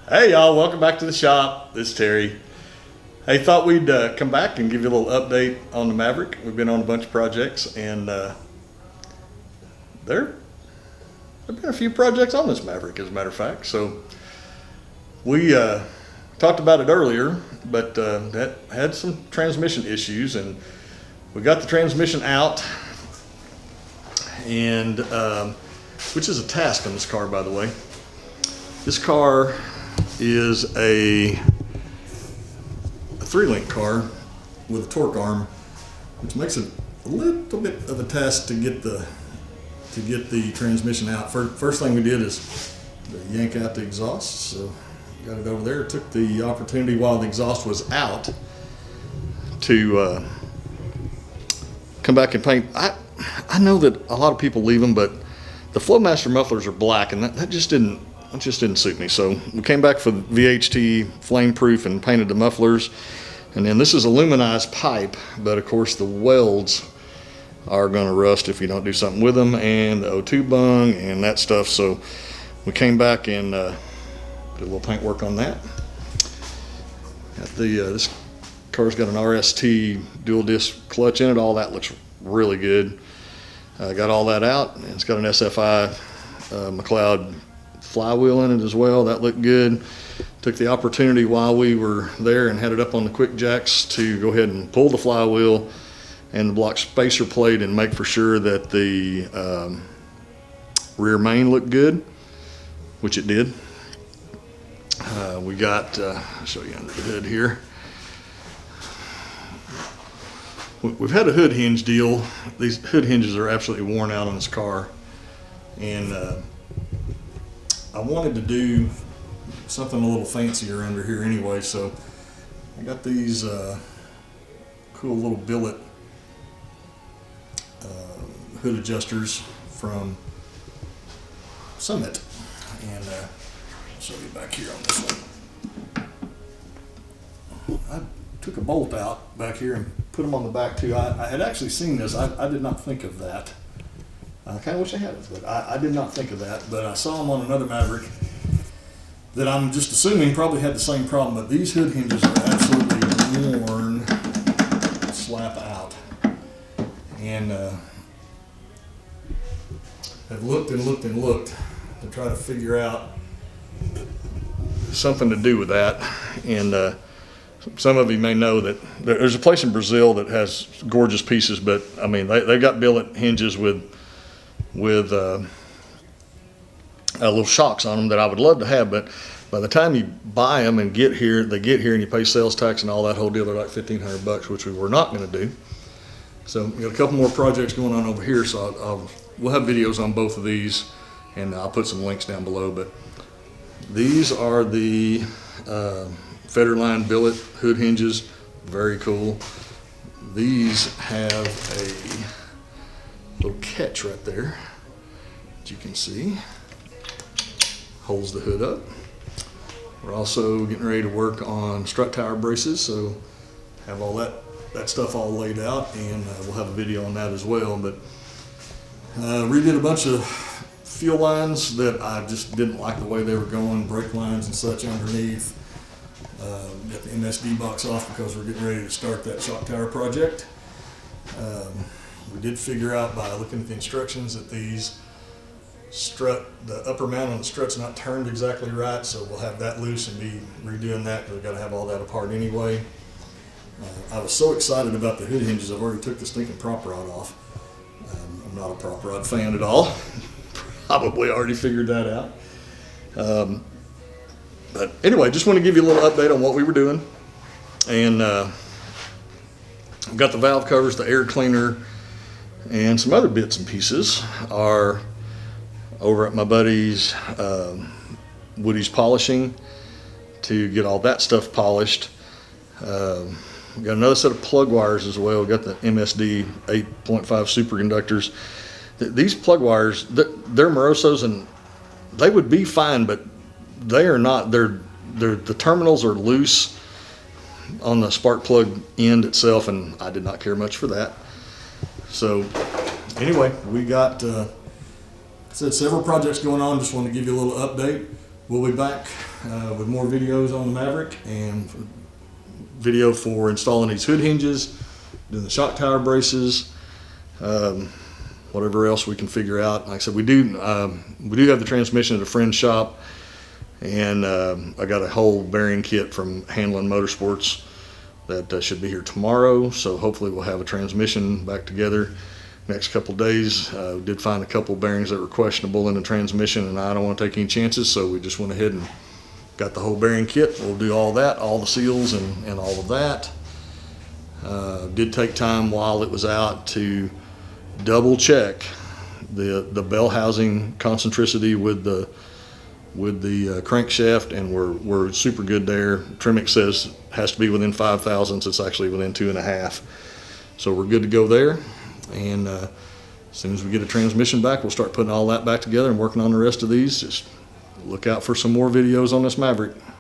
Hey y'all, welcome back to the shop. This is Terry. Hey, thought we'd come back and give you a little update on the Maverick. We've been on a bunch of projects, and there have been a few projects on this Maverick, as a matter of fact. So we talked about it earlier, but that had some transmission issues, and we got the transmission out, and which is a task on this car, by the way. This car is a 3-link car with a torque arm, which makes it a little bit of a task to get the transmission out. First thing we did is yank out the exhaust, so got it over there. Took the opportunity while the exhaust was out to come back and paint. I know that a lot of people leave them, but the Flowmaster mufflers are black, and that just didn't suit me. So we came back for VHT flame proof and painted the mufflers. And then this is aluminized pipe, but of course the welds are going to rust if you don't do something with them, and the O2 bung and that stuff. So we came back and did a little paint work on that. Got this car's got an RST dual disc clutch in it. All that looks really good. Got all that out, and it's got an SFI McLeod flywheel in it as well. That looked good. Took the opportunity while we were there and had it up on the quick jacks to go ahead and pull the flywheel and the block spacer plate and make for sure that the rear main looked good, which it did. We got, I'll show you under the hood here. We've had a hood hinge deal. These hood hinges are absolutely worn out on this car, and I wanted to do something a little fancier under here anyway, so I got these cool little billet hood adjusters from Summit, and I'll show you back here on this one. I took a bolt out back here and put them on the back too. I had actually seen this. I did not think of that. I kind of wish I had it, but I did not think of that. But I saw them on another Maverick that I'm just assuming probably had the same problem. But these hood hinges are absolutely worn slap out, and I've looked and looked and looked to try to figure out something to do with that. And some of you may know that there's a place in Brazil that has gorgeous pieces, but I mean they've got billet hinges with little shocks on them that I would love to have, but by the time you buy them and they get here and you pay sales tax and all that whole deal, they're like $1,500, which we were not going to do. So we got a couple more projects going on over here, so we'll have videos on both of these, and I'll put some links down below. But these are the Federline billet hood hinges, very cool. These have a little catch right there that you can see, holds the hood up. We're also getting ready to work on strut tower braces, so have all that stuff all laid out, and we'll have a video on that as well. But redid a bunch of fuel lines that I just didn't like the way they were going, brake lines and such underneath. Got the MSD box off because we're getting ready to start that shock tower project. We did figure out by looking at the instructions that the upper mount on the strut's not turned exactly right, so we'll have that loose and be redoing that because we've got to have all that apart anyway. I was so excited about the hood hinges, I've already took the stinking prop rod off. I'm not a prop rod fan at all. Probably already figured that out. But anyway, just want to give you a little update on what we were doing. And got the valve covers, the air cleaner, and some other bits and pieces are over at my buddy's Woody's Polishing to get all that stuff polished. We got another set of plug wires as well. We got the MSD 8.5 superconductors. These plug wires, they're Morosos, and they would be fine, but they are not. The terminals are loose on the spark plug end itself, and I did not care much for that. So anyway, we got said several projects going on. Just want to give you a little update. We'll be back with more videos on the Maverick and video for installing these hood hinges, doing the shock tower braces, whatever else we can figure out. Like I said, we do have the transmission at a friend's shop, and I got a whole bearing kit from Handling Motorsports that should be here tomorrow. So hopefully we'll have a transmission back together next couple of days. We did find a couple of bearings that were questionable in the transmission, and I don't want to take any chances, so we just went ahead and got the whole bearing kit. We'll do all that, all the seals and all of that. Did take time while it was out to double check the bell housing concentricity with the crankshaft, and we're super good there. Tremec says has to be within 5 thousandths. It's actually within 2.5, so we're good to go there. And as soon as we get a transmission back, we'll start putting all that back together and working on the rest of these. Just look out for some more videos on this Maverick.